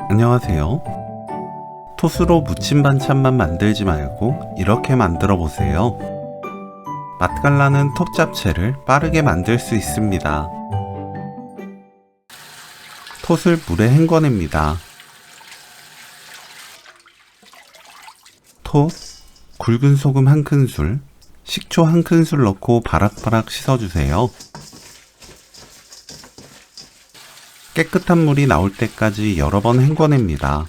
안녕하세요. 톳으로 무침 반찬만 만들지 말고 이렇게 만들어 보세요. 맛깔나는 톳 잡채를 빠르게 만들 수 있습니다. 톳을 물에 헹궈냅니다. 톳, 굵은 소금 1큰술, 식초 1큰술 넣고 바락바락 씻어주세요. 깨끗한 물이 나올 때까지 여러 번 헹궈냅니다.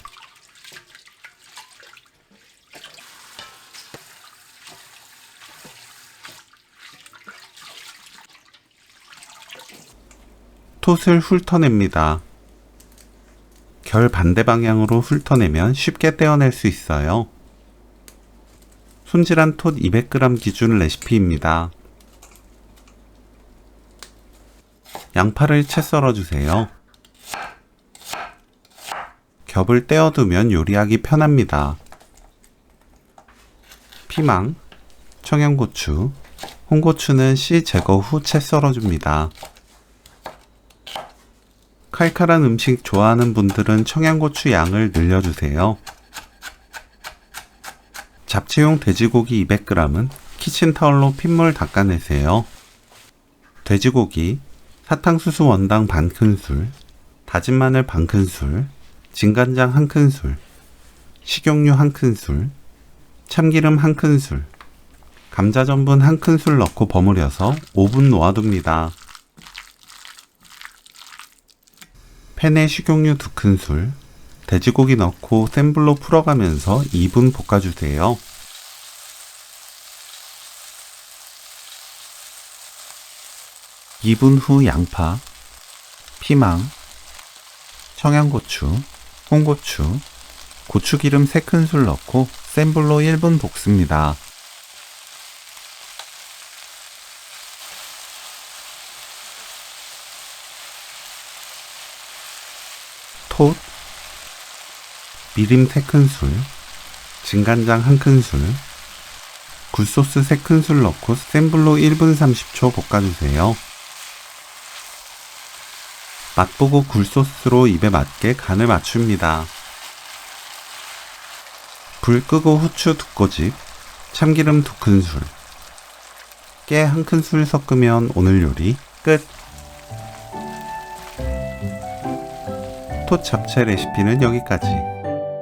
톳을 훑어냅니다. 결 반대 방향으로 훑어내면 쉽게 떼어낼 수 있어요. 손질한 톳 200g 기준 레시피입니다. 양파를 채 썰어주세요. 겹을 떼어두면 요리하기 편합니다. 피망, 청양고추, 홍고추는 씨 제거 후 채 썰어줍니다. 칼칼한 음식 좋아하는 분들은 청양고추 양을 늘려주세요. 잡채용 돼지고기 200g은 키친타올로 핏물 닦아내세요. 돼지고기, 사탕수수 원당 반큰술, 다진 마늘 반큰술, 진간장 1큰술, 식용유 1큰술, 참기름 1큰술, 감자전분 1큰술 넣고 버무려서 5분 놓아둡니다. 팬에 식용유 2큰술, 돼지고기 넣고 센 불로 풀어가면서 2분 볶아주세요. (2분) 후 양파, 피망, 청양고추, 홍고추, 고추기름 3큰술 넣고 센 불로 1분 볶습니다. 톳, 미림 3큰술, 진간장 1큰술, 굴소스 3큰술 넣고 센 불로 1분 30초 볶아주세요. 맛보고 굴소스로 입에 맞게 간을 맞춥니다. 불 끄고 후추 2꼬집, 참기름 2큰술, 깨 1큰술 섞으면 오늘 요리 끝! 톳 잡채 레시피는 여기까지.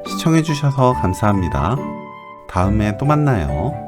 시청해주셔서 감사합니다. 다음에 또 만나요.